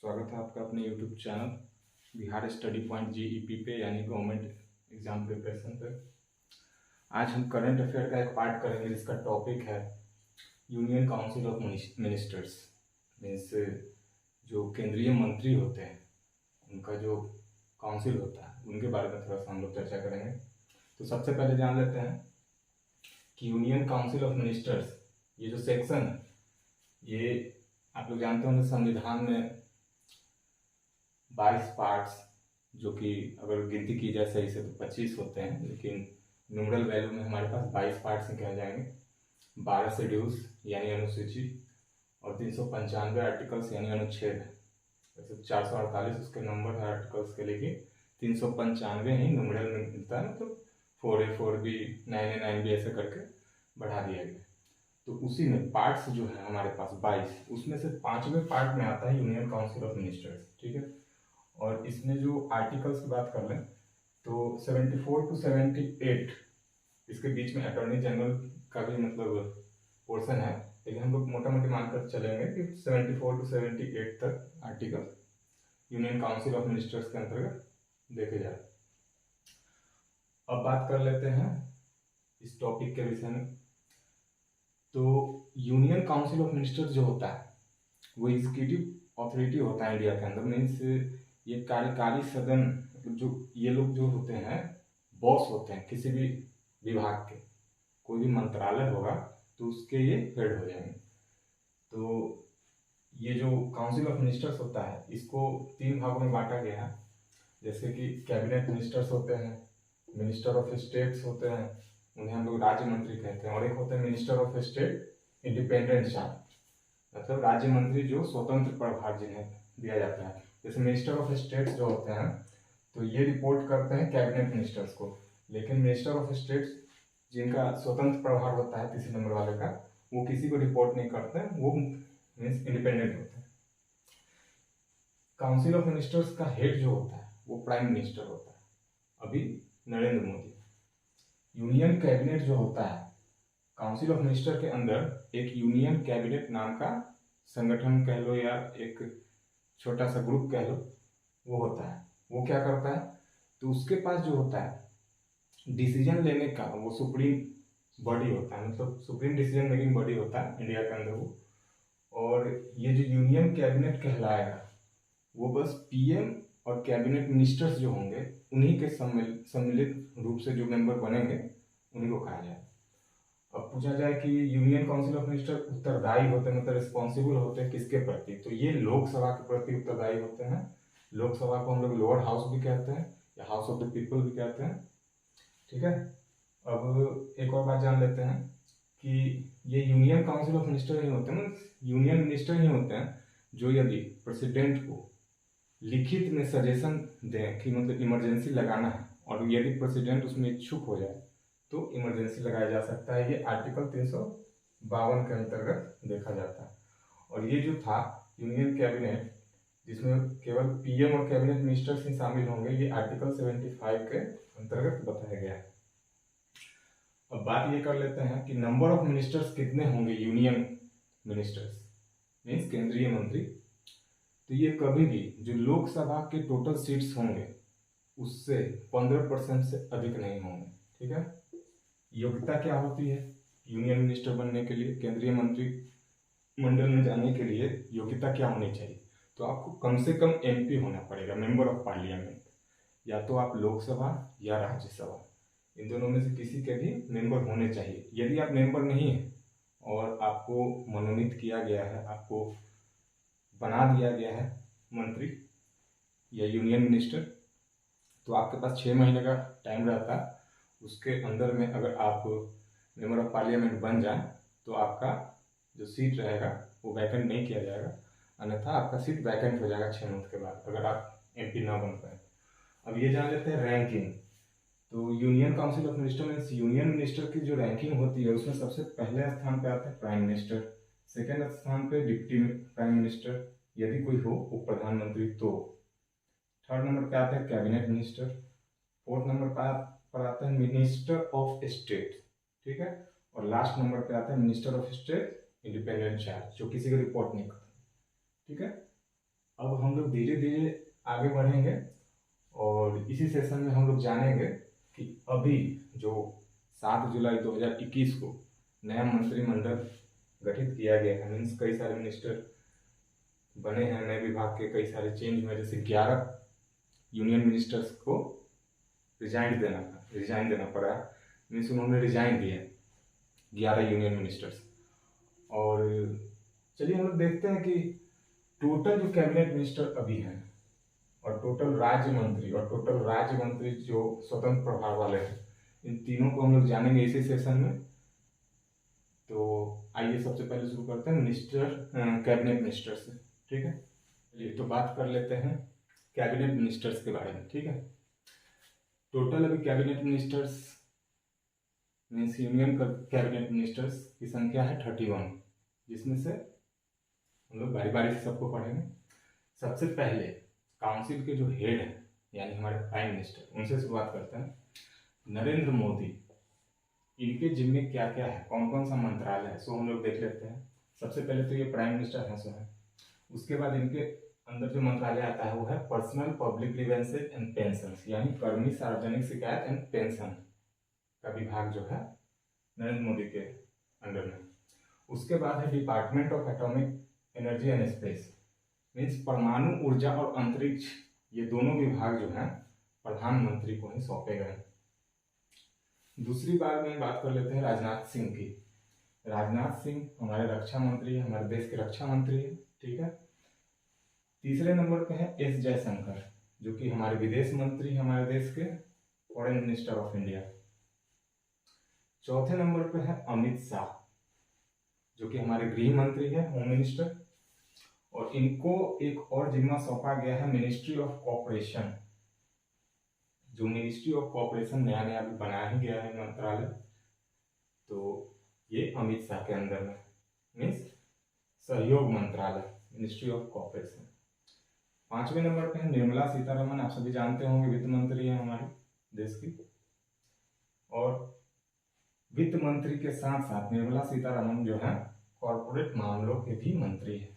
स्वागत है आपका अपने YouTube channel Bihar study point GEP पे यानी गवर्नमेंट एग्जाम प्रिपरेशन पे। आज हम करंट अफेयर का एक पार्ट करेंगे जिसका टॉपिक है union council of ministers. Means जो केंद्रीय मंत्री होते हैं उनका जो काउंसिल होता है उनके बारे में थोड़ा सा हम लोग चर्चा करेंगे। तो सबसे पहले जान लेते हैं कि यूनियन काउंसिल ऑफ मिनिस्टर्स ये जो सेक्शन है ये आप लोग जानते होंगे संविधान में 22 पार्ट्स, जो कि अगर गिनती की जाए सही से तो 25 होते हैं, लेकिन न्यूमरल वैल्यू में हमारे पास 22 पार्ट्स ही कह जाएंगे। 12 शेड्यूल्स यानी अनुसूची और 395 आर्टिकल्स यानी अनुच्छेद है। वैसे 448 उसके नंबर है आर्टिकल्स के, लेकिन 395 ही न्यूमरल में मिलता है, मतलब 4A 4B 9A 9B ऐसे करके बढ़ा दिया गया। तो उसी में पार्ट्स जो है हमारे पास 22, उसमें से 5वें पार्ट में आता है यूनियन काउंसिल ऑफ मिनिस्टर्स। ठीक है, और इसमें जो आर्टिकल्स की बात कर लें तो 74 to 78 इसके बीच में अटॉर्नी जनरल का भी मतलब पोर्शन है, लेकिन हम लोग मोटा मोटी मानकर चलेंगे कि 74 to 78 तक article union council of ministers के अंतर्गत देखे जाए। अब बात कर लेते हैं इस टॉपिक के विषय में। तो यूनियन काउंसिल ऑफ मिनिस्टर्स जो होता है वो एग्जीक्यूटिव अथॉरिटी होता है इंडिया के अंदर। मीन्स ये कार्यकारी सदन, मतलब जो ये लोग जो होते हैं बॉस होते हैं किसी भी विभाग के, कोई भी मंत्रालय होगा तो उसके ये हेड हो जाएंगे। तो ये जो काउंसिल ऑफ मिनिस्टर्स होता है इसको 3 भागों में बांटा गया है। जैसे कि कैबिनेट मिनिस्टर्स होते हैं, मिनिस्टर ऑफ स्टेट्स होते हैं, उन्हें हम लोग राज्य मंत्री कहते हैं, और एक होते हैं minister of state independent charge, मतलब राज्य मंत्री जो स्वतंत्र प्रभार जिन्हें दिया जाता है। जैसे मिनिस्टर ऑफ स्टेट्स जो होते हैं तो ये रिपोर्ट करते हैं कैबिनेट मिनिस्टर्स को, लेकिन मिनिस्टर ऑफ स्टेट्स जिनका स्वतंत्र प्रभार होता है 3 नंबर वाले का, वो किसी को रिपोर्ट नहीं करते हैं, वो मीन्स इंडिपेंडेंट होते हैं। काउंसिल ऑफ मिनिस्टर्स का हेड जो होता है वो प्राइम मिनिस्टर होता है, अभी नरेंद्र मोदी। यूनियन कैबिनेट जो होता है, काउंसिल ऑफ मिनिस्टर के अंदर एक यूनियन कैबिनेट नाम का संगठन कह लो या एक छोटा सा ग्रुप कह लो, वो होता है। वो क्या करता है, तो उसके पास जो होता है डिसीजन लेने का वो सुप्रीम बॉडी होता है, मतलब सुप्रीम डिसीजन मेकिंग बॉडी होता है इंडिया के अंदर वो। और ये जो यूनियन कैबिनेट कहलाएगा वो बस पीएम और कैबिनेट मिनिस्टर्स जो होंगे उन्हीं के सम्मिलित रूप से जो मेंबर बनेंगे उन्हीं को कहा जाए। अब पूछा जाए कि यूनियन काउंसिल ऑफ मिनिस्टर उत्तरदायी होते हैं, मतलब रिस्पॉन्सिबल होते हैं किसके प्रति, तो ये लोकसभा के प्रति उत्तरदायी होते हैं। लोकसभा को हम लोग लोअर हाउस भी कहते हैं या हाउस ऑफ द पीपल भी कहते हैं। ठीक है, अब एक और बात जान लेते हैं कि ये यूनियन काउंसिल ऑफ मिनिस्टर ही होते हैं, यूनियन मिनिस्टर ही होते हैं जो यदि प्रेसिडेंट को लिखित में सजेशन दें कि मतलब इमरजेंसी लगाना है, और यदि प्रेसिडेंट उसमें इच्छुक हो जाए तो इमरजेंसी लगाया जा सकता है। ये आर्टिकल 352 के अंतर्गत देखा जाता है। और ये जो था यूनियन कैबिनेट जिसमें केवल पीएम और कैबिनेट मिनिस्टर्स ही शामिल होंगे, ये आर्टिकल 75 के अंतर्गत बताया गया है। अब बात ये कर लेते हैं कि नंबर ऑफ मिनिस्टर्स कितने होंगे यूनियन मिनिस्टर्स मीन्स केंद्रीय मंत्री। तो ये कभी भी जो लोकसभा के टोटल सीट्स होंगे उससे 15% से अधिक नहीं होंगे। ठीक है, योग्यता क्या होती है यूनियन मिनिस्टर बनने के लिए, केंद्रीय मंत्री मंडल में जाने के लिए योग्यता क्या होनी चाहिए, तो आपको कम से कम एमपी होना पड़ेगा, मेंबर ऑफ पार्लियामेंट। या तो आप लोकसभा या राज्यसभा, इन दोनों में से किसी के भी मेंबर होने चाहिए। यदि आप मेंबर नहीं हैं और आपको मनोनीत किया गया है, आपको बना दिया गया है मंत्री या यूनियन मिनिस्टर, तो आपके पास 6 महीने का टाइम रहता है। उसके अंदर में अगर आप मेंबर ऑफ पार्लियामेंट बन जाए तो आपका जो सीट रहेगा वो वैकेंट नहीं किया जाएगा, अन्यथा आपका सीट वैकेंट हो जाएगा 6 मंथ के बाद अगर आप एमपी ना बन पाए। अब ये जान लेते हैं रैंकिंग। तो union council of minister means union minister की जो रैंकिंग होती है उसमें सबसे पहले स्थान पे आता है प्राइम मिनिस्टर, सेकेंड स्थान पे डिप्टी प्राइम मिनिस्टर यदि कोई हो उप प्रधानमंत्री, तो थर्ड नंबर पे आता है कैबिनेट मिनिस्टर, फोर्थ नंबर पर आता है मिनिस्टर ऑफ स्टेट। ठीक है, और लास्ट नंबर पे आता है minister of state independent charge, जो किसी को रिपोर्ट नहीं करता। ठीक है, अब हम लोग धीरे धीरे आगे बढ़ेंगे और इसी सेशन में हम लोग जानेंगे कि अभी जो 7 जुलाई 2021 को नया मंत्रिमंडल गठित किया गया है, मीन्स कई सारे मिनिस्टर बने हैं नए विभाग के, कई सारे चेंज हुए, जैसे 11 यूनियन मिनिस्टर्स को रिजाइन देना पड़ा, मीन्स उन्होंने रिजाइन दिया 11 यूनियन मिनिस्टर्स। और चलिए हम लोग देखते हैं कि टोटल जो कैबिनेट मिनिस्टर अभी हैं और टोटल राज्य मंत्री जो स्वतंत्र प्रभार वाले हैं, इन तीनों को हम लोग जानेंगे इसी सेशन में। तो आइए सबसे पहले शुरू करते हैं कैबिनेट मिनिस्टर से, ठीक है। चलिए तो बात कर लेते हैं कैबिनेट मिनिस्टर्स के बारे में, ठीक है। टोटल अभी cabinet ministers means union cabinet ministers की संख्या है 31, जिसमें से हम लोग बारी बारी से सबको पढ़ेंगे। सबसे पहले काउंसिल के जो हेड हैं यानी हमारे प्राइम मिनिस्टर, उनसे शुरुआत करते हैं। नरेंद्र मोदी, इनके जिम्मे क्या क्या है, कौन कौन सा मंत्रालय है, सो हम लोग देख लेते हैं। सबसे पहले तो ये प्राइम मिनिस्टर हैं, सो है। उसके बाद इनके अंदर जो मंत्रालय आता है वो है personnel public grievances and pension, यानी कर्मी सार्वजनिक शिकायत एंड पेंशन का विभाग जो है नरेंद्र मोदी के अंडर में। उसके बाद है department of atomic energy and space, means परमाणु ऊर्जा और अंतरिक्ष, ये दोनों विभाग जो हैं प्रधानमंत्री को ही सौंपे गए। दूसरी बार में बात कर लेते हैं राजनाथ सिंह की। राजनाथ सिंह हमारे रक्षा मंत्री है, हमारे देश के रक्षा मंत्री है, ठीक है। तीसरे नंबर पे है एस जयशंकर, जो कि हमारे विदेश मंत्री हैं, हमारे देश के फॉरेन मिनिस्टर ऑफ इंडिया। चौथे नंबर पे है अमित शाह, जो कि हमारे गृह मंत्री है, होम मिनिस्टर। और इनको एक और जिम्मा सौंपा गया है मिनिस्ट्री ऑफ कॉपरेशन, जो मिनिस्ट्री ऑफ कॉपरेशन नया नया भी बनाया ही गया है मंत्रालय, तो ये अमित शाह के अंदर में, मीन्स सहयोग मंत्रालय, मिनिस्ट्री ऑफ कॉपरेशन। पांचवें नंबर पे है निर्मला सीतारमण, आप सभी जानते होंगे वित्त मंत्री है हमारे देश की। और वित्त मंत्री के साथ साथ निर्मला सीतारमण जो है कॉर्पोरेट मामलों के भी मंत्री है।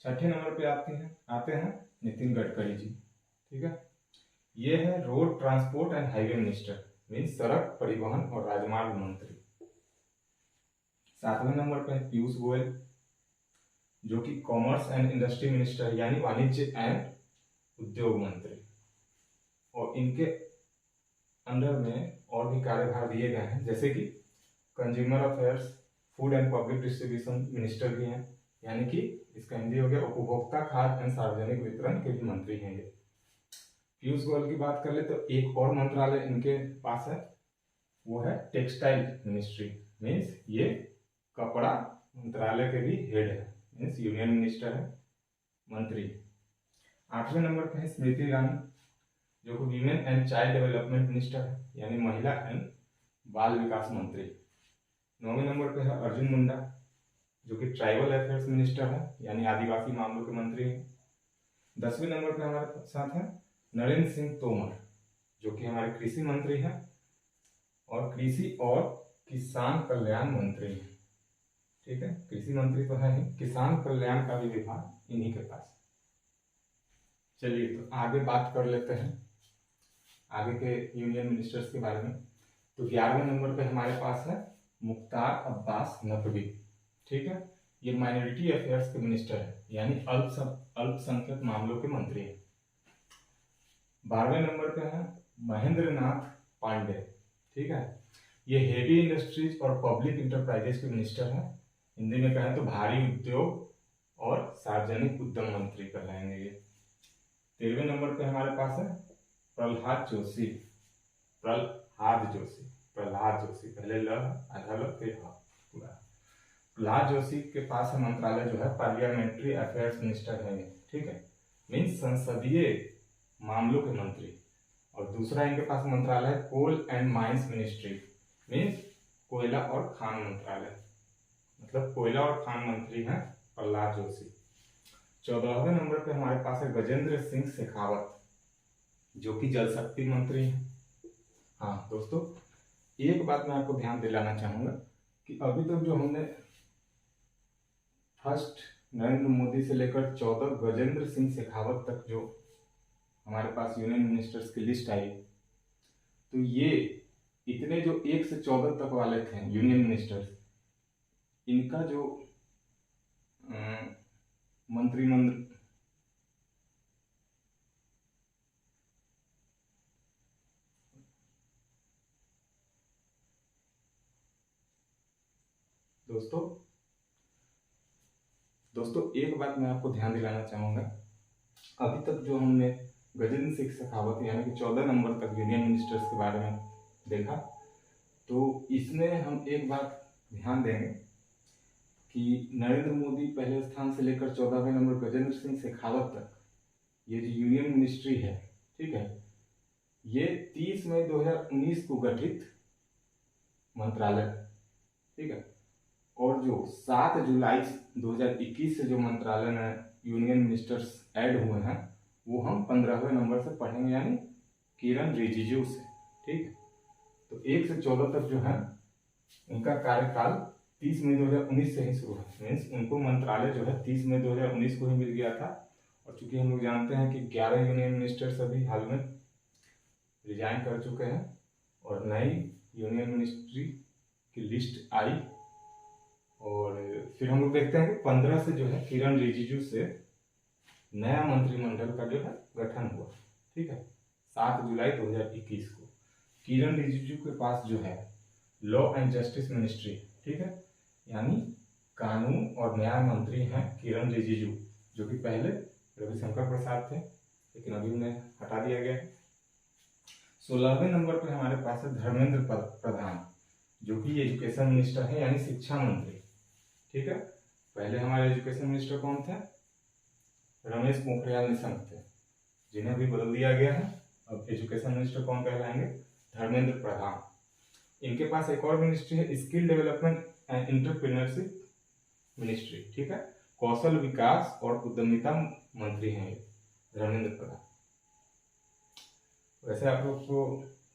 छठे नंबर पे आते हैं नितिन गडकरी जी, ठीक है। ये है road transport and highway minister, means सड़क परिवहन और राजमार्ग मंत्री। सातवें नंबर पे है पीयूष गोयल, जो कि कॉमर्स एंड इंडस्ट्री मिनिस्टर यानी वाणिज्य एंड उद्योग मंत्री। और इनके अंडर में और भी कार्यभार दिए गए हैं, जैसे कि consumer affairs, food and public distribution minister भी हैं, यानी कि इसका हिंदी हो गया उपभोक्ता खाद्य एवं सार्वजनिक वितरण के भी मंत्री हैं ये। पीयूष गोयल की बात कर ले तो एक और मंत्रालय इनके पास है, वो है टेक्सटाइल मिनिस्ट्री, मीन्स ये कपड़ा मंत्रालय के भी हेड है, मीन्स यूनियन मिनिस्टर है, मंत्री। आठवें नंबर पे है स्मृति ईरानी, जो कि women and child development minister है, यानी महिला एवं बाल विकास मंत्री। नौवें नंबर पे है अर्जुन मुंडा, जो कि ट्राइबल अफेयर्स मिनिस्टर है, यानी आदिवासी मामलों के मंत्री हैं। 10वें नंबर पे हमारे साथ है नरेंद्र सिंह तोमर, जो कि हमारे कृषि मंत्री हैं और कृषि और किसान कल्याण मंत्री हैं, ठीक है। कृषि मंत्री तो है ही, किसान कल्याण का भी विभाग इन्हीं के पास। चलिए तो आगे बात कर लेते हैं आगे के यूनियन मिनिस्टर्स के बारे में। तो 11वें नंबर पे हमारे पास है मुख्तार अब्बास नकवी, ठीक है। ये माइनॉरिटी अफेयर्स के मिनिस्टर है, यानी अल्पसंख्यक मामलों के मंत्री हैं। 12वें नंबर पे है महेंद्र नाथ पांडे, ठीक है। ये हेवी इंडस्ट्रीज और पब्लिक इंटरप्राइजेस के मिनिस्टर हैं, हिंदी में कहें तो भारी उद्योग और सार्वजनिक उद्यम मंत्री कहलाएंगे ये। 13वें नंबर पे हमारे पास है प्रहलाद जोशी, पहले ल आधा ल फिर ह पूरा। प्रहलाद जोशी के पास है मंत्रालय जो है पार्लियामेंट्री अफेयर्स मिनिस्टर है, ठीक है, मीन्स संसदीय मामलों के मंत्री। और दूसरा इनके पास मंत्रालय है कोल एंड माइंस मिनिस्ट्री, मीन्स कोयला और खान मंत्रालय, मतलब कोयला और खान मंत्री हैं प्रहलाद जोशी। 14वें नंबर पे हमारे पास है गजेंद्र सिंह शेखावत, जो कि जल शक्ति मंत्री हैं। हाँ दोस्तों, एक बात मैं आपको ध्यान दिलाना चाहूंगा कि अभी तक जो हमने फर्स्ट नरेंद्र मोदी से लेकर 14 गजेंद्र सिंह शेखावत तक जो हमारे पास यूनियन मिनिस्टर्स की लिस्ट आई, तो ये इतने जो 1 से 14 तक वाले थे यूनियन मिनिस्टर्स, इनका जो मंत्रिमंडल दोस्तों एक बात मैं आपको ध्यान दिलाना चाहूंगा, अभी तक जो हमने गजेंद्र सिंह शेखावत यानी कि 14 नंबर तक यूनियन मिनिस्टर्स के बारे में देखा, तो इसमें हम एक बात ध्यान देंगे कि नरेंद्र मोदी पहले स्थान से लेकर 14वें नंबर गजेंद्र सिंह शेखावत तक ये जो यूनियन मिनिस्ट्री है, ठीक है, ये 30 मई 2019 को गठित मंत्रालय, ठीक है, और जो 7 जुलाई 2021 से जो मंत्रालय में यूनियन मिनिस्टर्स ऐड हुए हैं वो हम 15वें नंबर से पढ़ेंगे, यानी किरण रिजिजू से, ठीक है। तो 1 से 14 तक जो है उनका कार्यकाल 30 मई 2019 से ही शुरू है, मीन्स उनको मंत्रालय जो है 30 मई 2019 को ही मिल गया था। और चूंकि हम लोग जानते हैं कि 11 यूनियन मिनिस्टर्स अभी हाल में रिजाइन कर चुके हैं और नई यूनियन मिनिस्ट्री की लिस्ट आई, और फिर हम लोग देखते हैं कि 15 से जो है किरण रिजिजू से नया मंत्रिमंडल का जो है गठन हुआ, ठीक है, 7 जुलाई 2021 को। किरण रिजिजू के पास जो है लॉ एंड जस्टिस मिनिस्ट्री, ठीक है, यानी कानून और न्याय मंत्री हैं किरण रिजिजू, जो कि पहले रविशंकर प्रसाद थे, लेकिन अभी उन्हें हटा दिया गया है। 16वें नंबर पर हमारे पास है धर्मेंद्र प्रधान, जो कि एजुकेशन मिनिस्टर है, यानी शिक्षा मंत्री, ठीक है। पहले हमारे एजुकेशन मिनिस्टर कौन थे? रमेश पोखरियाल निशंक थे, जिन्हें अभी बदल दिया गया है। अब एजुकेशन मिनिस्टर कौन कहलाएंगे? धर्मेंद्र प्रधान। इनके पास एक और मिनिस्ट्री है, skill development and entrepreneurship ministry, ठीक है, कौशल विकास और उद्यमिता मंत्री हैं धर्मेंद्र प्रधान। वैसे आप लोग को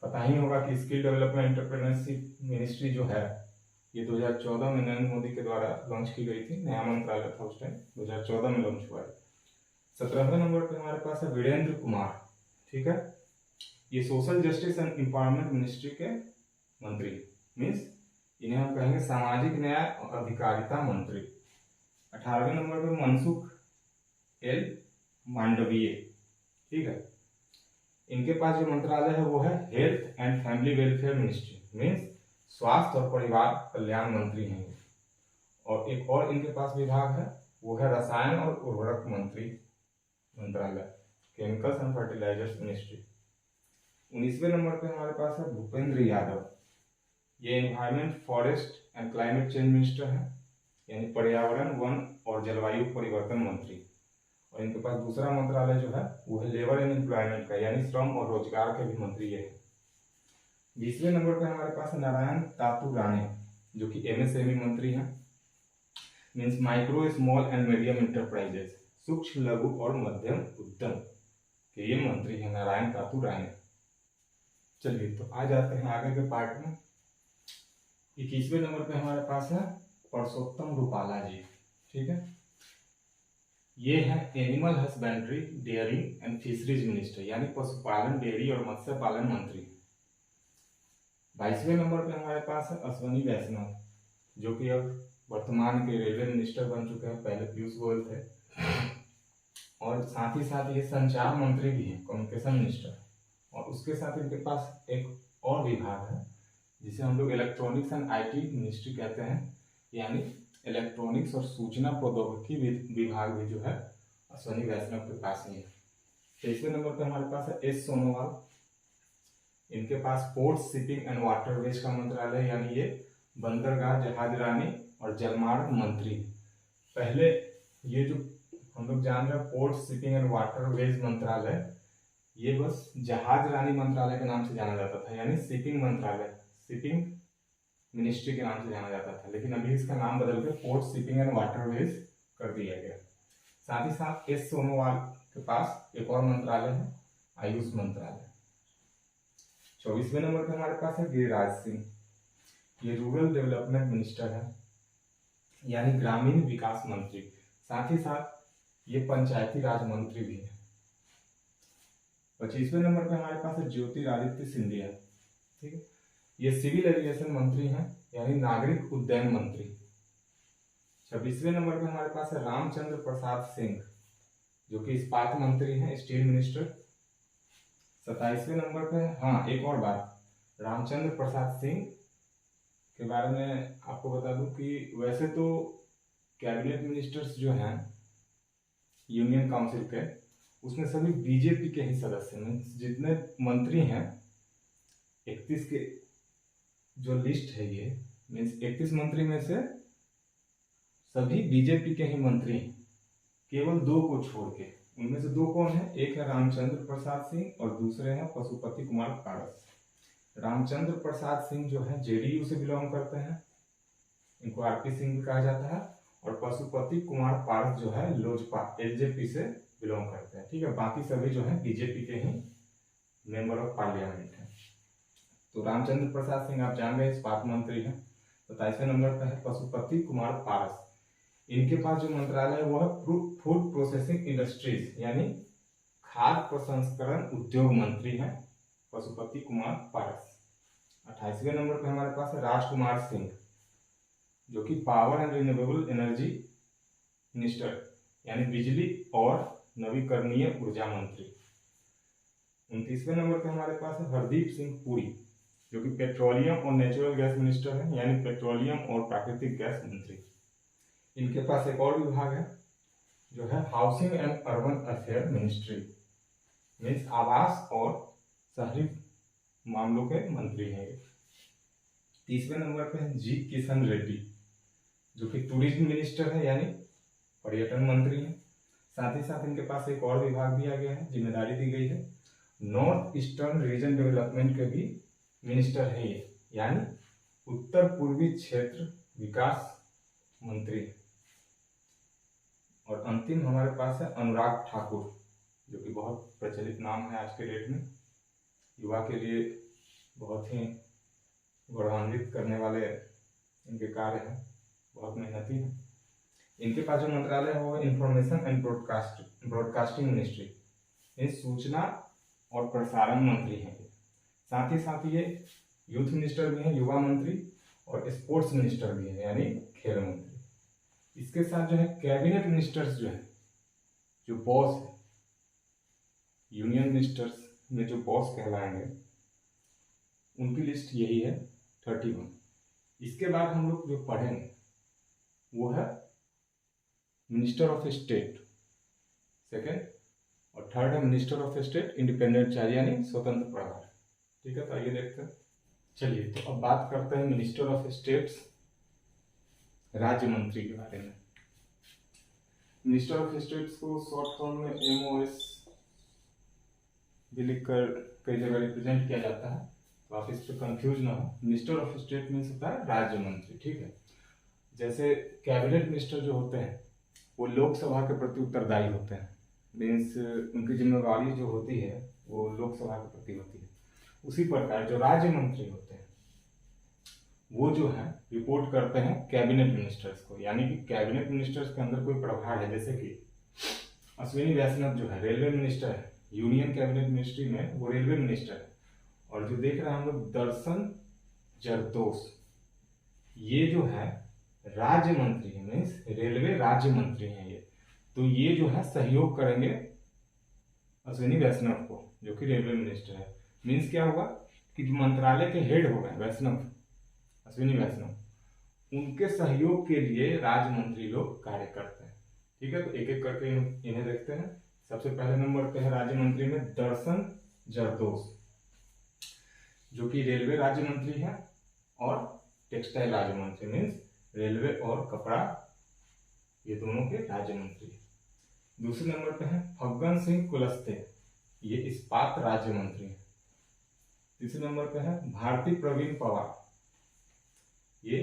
पता ही होगा कि स्किल डेवलपमेंट एंटरप्रेन्योरशिप मिनिस्ट्री जो है ये 2014 में नरेंद्र मोदी के द्वारा लॉन्च की गई थी, नया मंत्रालय था उस टाइम, 2014 में लॉन्च हुआ है। 17वें नंबर पे हमारे पास है वीरेंद्र कुमार, ठीक है, ये social justice and empowerment ministry के मंत्री, मीन्स इन्हें हम कहेंगे सामाजिक न्याय और अधिकारिता मंत्री। 18वें नंबर पे मनसुख एल मांडवीय, ठीक है, इनके पास जो मंत्रालय है वो है health and family welfare ministry, means स्वास्थ्य और परिवार कल्याण मंत्री हैं। और एक और इनके पास विभाग है वो है रसायन और उर्वरक मंत्री मंत्रालय, केमिकल्स एंड फर्टिलाइजर्स मिनिस्ट्री। 19वें नंबर पे हमारे पास है भूपेंद्र यादव, ये environment forest and climate change minister है, यानी पर्यावरण वन और जलवायु परिवर्तन मंत्री। और इनके पास दूसरा मंत्रालय जो है वो है लेबर एंड एम्प्लॉयमेंट का, यानी श्रम और रोजगार के भी मंत्री ये है। 20वें नंबर पे हमारे पास है नारायण तातू राणे, जो कि एमएसएमई मंत्री हैं, means micro small and medium enterprises, सूक्ष्म लघु और मध्यम उद्यम के ये मंत्री हैं नारायण तातू राणे। चलिए तो आ जाते हैं आगे के पार्ट में। 21वें नंबर पे हमारे पास है परसोत्तम रूपाला जी, ठीक है, ये है animal husbandry dairying and fisheries minister, यानी पशुपालन डेयरी और मत्स्य पालन मंत्री। 22वें नंबर पे हमारे पास है अश्वनी वैष्णव, जो कि अब वर्तमान के रेलवे मिनिस्टर बन चुके हैं, पहले पीयूष गोयल थे, और साथ ही साथ ये संचार मंत्री भी हैं, कम्युनिकेशन मिनिस्टर। और उसके साथ इनके पास एक और विभाग है जिसे हम लोग इलेक्ट्रॉनिक्स एंड आईटी मिनिस्ट्री कहते हैं, यानी इलेक्ट्रॉनिक्स और सूचना प्रौद्योगिकी विभाग भी जो है अश्वनी वैष्णव के पास ही है। 23वें नंबर पे हमारे पास है एस सोनोवाल, इनके पास पोर्ट शिपिंग एंड वाटरवेज का मंत्रालय, यानी ये बंदरगाह जहाजरानी और जलमार्ग मंत्री। पहले ये जो हम लोग जान रहे हैं पोर्ट शिपिंग एंड वाटरवेज मंत्रालय, ये बस जहाजरानी मंत्रालय के नाम से जाना जाता था, यानी शिपिंग मंत्रालय, शिपिंग मिनिस्ट्री के नाम से जाना जाता था, लेकिन अभी इसका नाम बदल के पोर्ट शिपिंग एंड वाटरवेज कर दिया गया। साथ ही साथ एस सोनोवाल के पास एक और मंत्रालय है, आयुष मंत्रालय। 24वें नंबर पर हमारे पास है गिरिराज सिंह, ये रूरल डेवलपमेंट मिनिस्टर है, यानी ग्रामीण विकास मंत्री। साथ ही साथ ये पंचायती राज मंत्री भी है। 25वें नंबर पे हमारे पास है ज्योतिरादित्य सिंधिया, ठीक है, ये सिविल एविएशन मंत्री हैं, यानी नागरिक उड्डयन मंत्री। 26वें नंबर पे हमारे पास है रामचंद्र प्रसाद सिंह, जो कि इस्पात मंत्री हैं, स्टील मिनिस्टर। 27वें नंबर पे, हाँ एक और बात, रामचंद्र प्रसाद सिंह के बारे में आपको बता दूं कि वैसे तो कैबिनेट मिनिस्टर्स जो हैं यूनियन काउंसिल के, उसमें सभी बीजेपी के ही सदस्य हैं। जितने मंत्री हैं 31 के जो लिस्ट है ये मीन्स 31 मंत्री में से सभी बीजेपी के ही मंत्री हैं, केवल 2 को छोड़ के। उनमें से 2 कौन है? एक है रामचंद्र प्रसाद सिंह और दूसरे हैं पशुपति कुमार पारस। रामचंद्र प्रसाद सिंह जो है जेडीयू से बिलोंग करते हैं, इनको आरपी सिंह भी कहा जाता है, और पशुपति कुमार पारस जो है लोजपा एलजेपी से बिलोंग करते हैं, ठीक है। बाकी सभी जो है बीजेपी के ही मेंबर ऑफ पार्लियामेंट हैं। तो रामचंद्र प्रसाद सिंह आप जान गए इस्पात मंत्री हैं। 27वें नंबर पर है पशुपति कुमार पारस, इनके पास जो मंत्रालय है वो है फूड प्रोसेसिंग इंडस्ट्रीज, यानी खाद्य प्रसंस्करण उद्योग मंत्री हैं पशुपति कुमार पारस। 28वें नंबर पर हमारे पास है राजकुमार सिंह, जो कि power and renewable energy minister, यानी बिजली और नवीकरणीय ऊर्जा मंत्री। 29वें नंबर पर हमारे पास है हरदीप सिंह पुरी, जो कि पेट्रोलियम और नेचुरल गैस मिनिस्टर है, यानी पेट्रोलियम और प्राकृतिक गैस मंत्री। इनके पास एक और विभाग है जो है housing and urban affair ministry, means आवास और शहरी मामलों के मंत्री हैं। 30वें नंबर पे है जी किशन रेड्डी, जो कि टूरिज्म मिनिस्टर है, यानी पर्यटन मंत्री हैं। साथ ही साथ इनके पास एक और विभाग दिया गया है, जिम्मेदारी दी गई है, नॉर्थ ईस्टर्न रीजन डेवलपमेंट के भी मिनिस्टर है ये, यानी उत्तर पूर्वी क्षेत्र विकास मंत्री। और अंतिम हमारे पास है अनुराग ठाकुर, जो कि बहुत प्रचलित नाम है आज के डेट में, युवा के लिए बहुत ही गौरवान्वित करने वाले इनके कार्य हैं, बहुत मेहनती हैं। इनके पास जो मंत्रालय है वो इंफॉर्मेशन एंड ब्रॉडकास्टिंग मिनिस्ट्री, ये सूचना और प्रसारण मंत्री हैं। साथ ही साथ ये यूथ मिनिस्टर भी हैं, युवा मंत्री, और स्पोर्ट्स मिनिस्टर भी है, यानी खेल मंत्री। इसके साथ जो है कैबिनेट मिनिस्टर्स जो है, जो बॉस है, यूनियन मिनिस्टर्स में जो बॉस कहलाएंगे, उनकी लिस्ट यही है 31। इसके बाद हम लोग जो पढ़ेंगे वो है मिनिस्टर ऑफ स्टेट सेकेंड, और थर्ड है minister of state independent charge, यानी स्वतंत्र प्रभार, ठीक है। तो आइए देखते हैं। चलिए, तो अब बात करते हैं मिनिस्टर ऑफ स्टेट्स, राज्य मंत्री के बारे में। मिनिस्टर ऑफ स्टेट्स को शॉर्ट फॉर्म में MOS भी लिखकर कई जगह रिप्रेजेंट किया जाता है, तो आप इस पर कंफ्यूज ना हो। मिनिस्टर ऑफ स्टेट मीन्स होता है राज्य मंत्री, ठीक है। जैसे कैबिनेट मिनिस्टर जो होते हैं वो लोकसभा के प्रति उत्तरदायी होते हैं, मीन्स उनकी जिम्मेवारी जो होती है वो लोकसभा के प्रति होती है। उसी प्रकार जो राज्य मंत्री होते हैं वो जो है रिपोर्ट करते हैं कैबिनेट मिनिस्टर्स को, यानी कि कैबिनेट मिनिस्टर्स के अंदर कोई प्रभार है, जैसे कि अश्विनी वैष्णव जो है रेलवे मिनिस्टर है, यूनियन कैबिनेट मिनिस्ट्री में वो रेलवे मिनिस्टर है। और जो देख रहे हैं हम लोग दर्शन जरदोश, ये जो है राज्य मंत्री है, मीन्स रेलवे राज्य मंत्री हैं ये। तो ये जो है सहयोग करेंगे अश्विनी वैष्णव को, जो कि रेलवे मिनिस्टर है। मीन्स क्या होगा कि जो मंत्रालय के हेड हो गए वैष्णव, अश्विनी वैष्णव, उनके सहयोग के लिए राज्य मंत्री लोग कार्य करते हैं, ठीक है। तो एक एक करके इन्हें देखते हैं। सबसे पहले नंबर पे है राज्य मंत्री में दर्शन जरदोश, जो कि रेलवे राज्य मंत्री है और टेक्सटाइल राज्य मंत्री, मीन्स रेलवे और कपड़ा ये दोनों के राज्य मंत्री। दूसरे नंबर पे है फग्गन सिंह कुलस्ते, ये इस्पात राज्य मंत्री है। तीसरे नंबर पे है भारती प्रवीण पवार, ये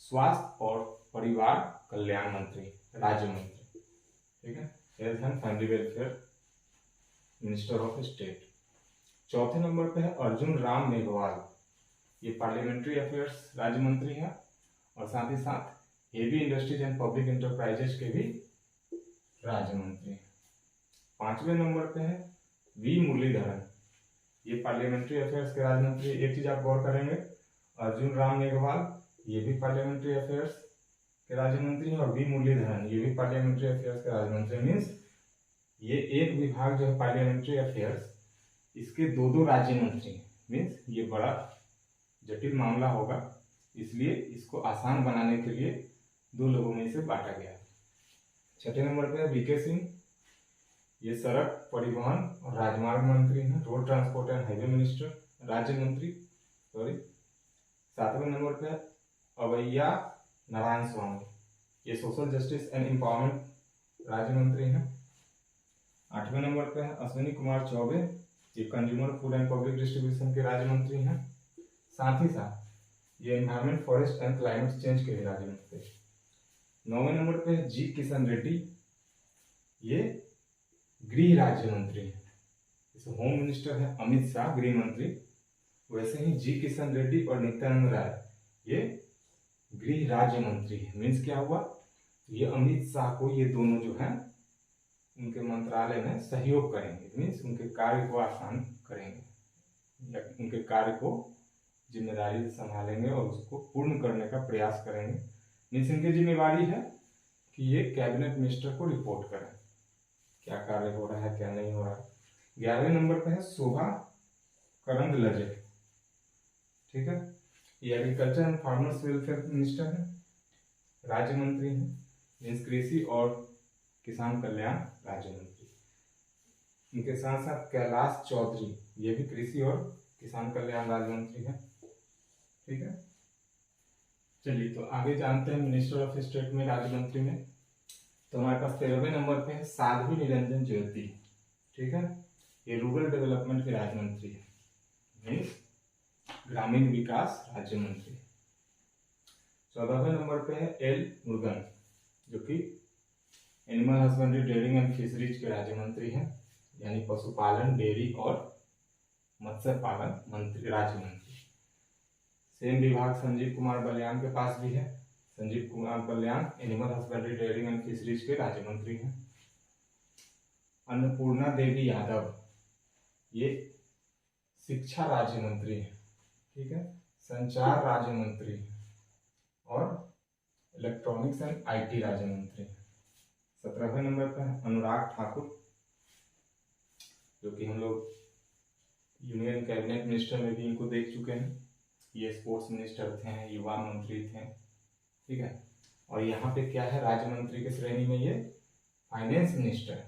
स्वास्थ्य और परिवार कल्याण मंत्री, राज्य मंत्री, ठीक है, health and family welfare minister of state. चौथे नंबर पे है अर्जुन राम मेघवाल, ये पार्लियामेंट्री अफेयर्स राज्य मंत्री है और साथ ही साथ heavy industries and public enterprises के भी राज्य मंत्री। 5वें नंबर पे है वी मुरलीधरन, ये पार्लियामेंट्री अफेयर्स के राज्य मंत्री। एक चीज आप गौर करेंगे, अर्जुन राम मेघवाल ये भी पार्लियामेंट्री अफेयर्स के राज्य मंत्री हैं, और वी मुरलीधरन ये भी पार्लियामेंट्री अफेयर्स के राज्य मंत्री। मीन्स ये एक विभाग जो है पार्लियामेंट्री अफेयर्स, इसके दो राज्य मंत्री। मीन्स ये बड़ा जटिल मामला होगा, इसलिए इसको आसान बनाने के लिए दो लोगों में इसे बांटा गया। 6ठे नंबर पे है वीके सिंह, ये सड़क परिवहन और राजमार्ग मंत्री हैं, road transport and highway minister राज्य मंत्री। सॉरी। 7वें नंबर पे है अवैया नारायण स्वामी, ये सोशल जस्टिस एंड एम्पावरमेंट राज्य मंत्री हैं। 8वें नंबर पे है अश्विनी कुमार चौबे, ये consumer food and public distribution के राज्य मंत्री हैं। साथ ही साथ ये environment forest and climate change के राज्य मंत्री। 9वें नंबर पे है जी किशन रेड्डी, ये गृह राज्य मंत्री है। जैसे होम मिनिस्टर है अमित शाह गृह मंत्री, वैसे ही जी किशन रेड्डी और नित्यानंद राय ये गृह राज्य मंत्री है। मीन्स क्या हुआ, ये अमित शाह को ये दोनों जो हैं उनके मंत्रालय में सहयोग करेंगे। मीन्स उनके कार्य को आसान करेंगे या उनके कार्य को जिम्मेदारी से संभालेंगे और उसको पूर्ण करने का प्रयास करेंगे। मीन्स इनकी जिम्मेदारी है कि ये कैबिनेट मिनिस्टर को रिपोर्ट करें क्या कार्य हो रहा है क्या नहीं हो रहा है। 11वें नंबर पे है शोभा करंदलाजे, ठीक है, ये agriculture and farmers welfare minister है, राज्य मंत्री है। मीन्स कृषि और किसान कल्याण राज्य मंत्री। इनके साथ साथ कैलाश चौधरी, ये भी कृषि और किसान कल्याण राज्य मंत्री है, ठीक है। चलिए तो आगे जानते हैं मिनिस्टर ऑफ स्टेट में राज्य मंत्री में। तो हमारे पास 13वें नंबर पे है साध्वी निरंजन ज्योति, ठीक है, ये रूरल डेवलपमेंट के राज्य मंत्री है, मीन्स ग्रामीण विकास राज्य मंत्री। 14वें नंबर पे है एल मुरुगन, जो कि animal husbandry dairying and fisheries के राज्य मंत्री हैं, यानी पशुपालन डेयरी और मत्स्य पालन मंत्री राज्य मंत्री। सेम विभाग संजीव कुमार बलियान के पास भी है। Sanjeev Kumar Balyan animal husbandry dairying and fisheries के राज्य मंत्री हैं। अन्नपूर्णा देवी यादव, ये शिक्षा राज्य मंत्री है, ठीक है, संचार राज्य मंत्री और इलेक्ट्रॉनिक्स एंड आईटी राज्य मंत्री। 17वें नंबर पर अनुराग ठाकुर, जो कि हम लोग यूनियन कैबिनेट मिनिस्टर में भी इनको देख चुके हैं। ये स्पोर्ट्स मिनिस्टर थे, युवा मंत्री थे, ठीक है। और यहाँ पे क्या है, राज्य मंत्री के श्रेणी में ये फाइनेंस मिनिस्टर,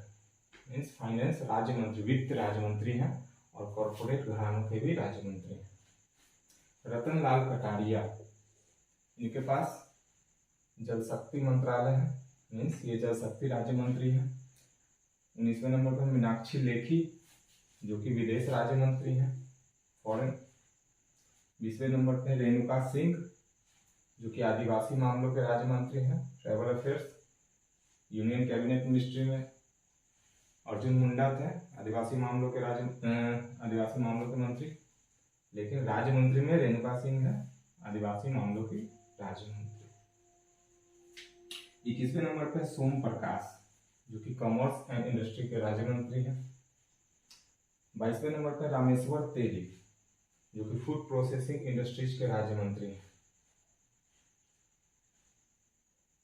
मीन्स फाइनेंस राज्य मंत्री, वित्त राज्य मंत्री हैं और कॉर्पोरेट घरानों के भी राज्य मंत्री हैं। रतन लाल कटारिया, इनके पास जल शक्ति मंत्रालय है, मीन्स ये जल शक्ति राज्य मंत्री हैं। 19वें नंबर पर मीनाक्षी लेखी, जो कि विदेश राज्य मंत्री हैं, फॉरेन। 20वें नंबर पर रेणुका सिंह, जो कि आदिवासी मामलों के राज्य मंत्री हैं, tribal affairs. Union cabinet ministry में अर्जुन मुंडा थे, आदिवासी मामलों के मंत्री, लेकिन राज्य मंत्री में रेणुका सिंह है, आदिवासी मामलों की राज्य मंत्री। 21वें नंबर पर सोम प्रकाश, जो कि कॉमर्स एंड इंडस्ट्री के राज्य मंत्री हैं। 22वें नंबर पर रामेश्वर तेली, जो कि फूड प्रोसेसिंग इंडस्ट्रीज के राज्य मंत्री हैं।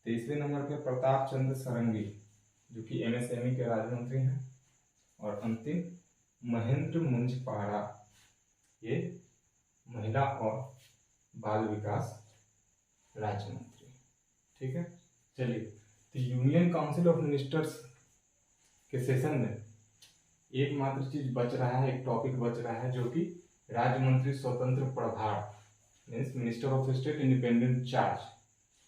23वें नंबर पर प्रताप चंद्र सारंगी, जो कि एमएसएमई के राज्य मंत्री हैं। और अंतिम महेंद्र मुंज पाड़ा, ये महिला और बाल विकास राज्य मंत्री, ठीक है। चलिए, तो यूनियन काउंसिल ऑफ मिनिस्टर्स के सेशन में एकमात्र चीज बच रहा है, एक टॉपिक बच रहा है, जो कि राज्य मंत्री स्वतंत्र प्रभार, means minister of state independent charge.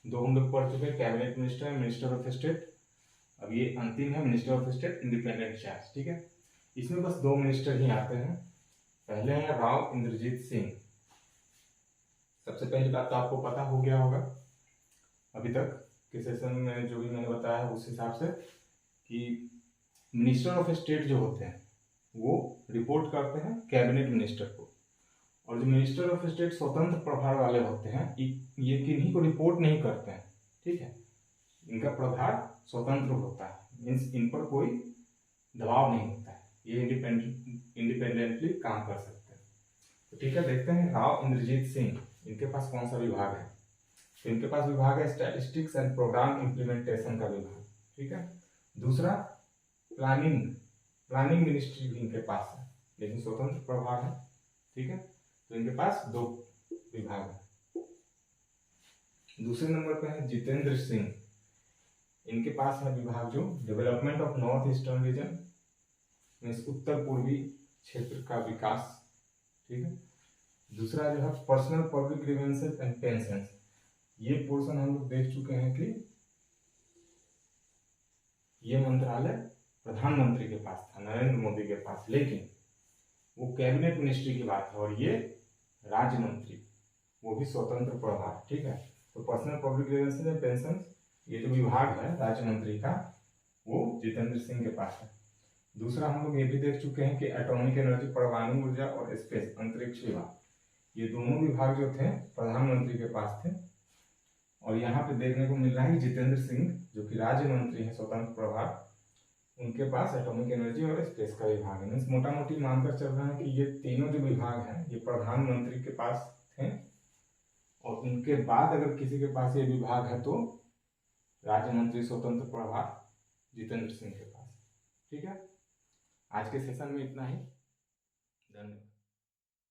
दो हम लोग पढ़ चुके हैं, कैबिनेट मिनिस्टर है, मिनिस्टर ऑफ स्टेट। अब ये अंतिम है, minister of state independent charge, ठीक है। इसमें बस दो मिनिस्टर ही आते हैं। पहले है राव इंद्रजीत सिंह। सबसे पहली बात तो आपको पता हो गया होगा अभी तक के सेशन में जो भी मैंने बताया उस हिसाब से, कि मिनिस्टर ऑफ स्टेट जो होते हैं वो रिपोर्ट करते हैं कैबिनेट मिनिस्टर को, और जो मिनिस्टर ऑफ स्टेट स्वतंत्र प्रभार वाले होते हैं ये किन्हीं को रिपोर्ट नहीं करते हैं, ठीक है। इनका प्रभार स्वतंत्र होता है, मीन्स इन पर कोई दबाव नहीं होता है, ये इंडिपेंडेंटली काम कर सकते हैं। तो ठीक है, देखते हैं राव इंद्रजीत सिंह, इनके पास कौन सा विभाग है। तो इनके पास विभाग है स्टैटिस्टिक्स एंड प्रोग्राम इम्प्लीमेंटेशन का विभाग। ठीक है, दूसरा प्लानिंग मिनिस्ट्री भी इनके पास है, लेकिन स्वतंत्र प्रभार है। ठीक है, तो इनके पास 2 विभाग है। दूसरे नंबर पे है जितेंद्र सिंह, इनके पास है विभाग जो development of north eastern region, means उत्तर पूर्वी क्षेत्र का विकास। ठीक है, दूसरा जो है personnel public grievances and pension. ये पोर्शन हम लोग देख चुके हैं कि ये मंत्रालय प्रधानमंत्री के पास था, नरेंद्र मोदी के पास, लेकिन वो कैबिनेट मिनिस्ट्री की बात है, और ये राज्य मंत्री, वो भी स्वतंत्र प्रभार। ठीक है, तो personal public grievances and pension ये जो विभाग है राज्य मंत्री का, वो जितेंद्र सिंह के पास है। दूसरा हम लोग ये भी देख चुके हैं कि एटॉमिक एनर्जी, परमाणु ऊर्जा और स्पेस, अंतरिक्ष विभाग, ये दोनों विभाग जो थे प्रधानमंत्री के पास थे। और यहाँ पे देखने को मिल रहा है जितेंद्र सिंह जो कि राज्य मंत्री है स्वतंत्र प्रभार, उनके पास एटॉमिक एनर्जी और स्पेस का विभाग है। मीन्स मोटा मोटी मानकर चल रहा है कि ये तीनों जो विभाग हैं ये प्रधानमंत्री के पास थे, और उनके बाद अगर किसी के पास ये विभाग है तो राज्य मंत्री स्वतंत्र प्रभार जितेंद्र सिंह के पास। ठीक है, आज के सेशन में इतना ही, धन्यवाद।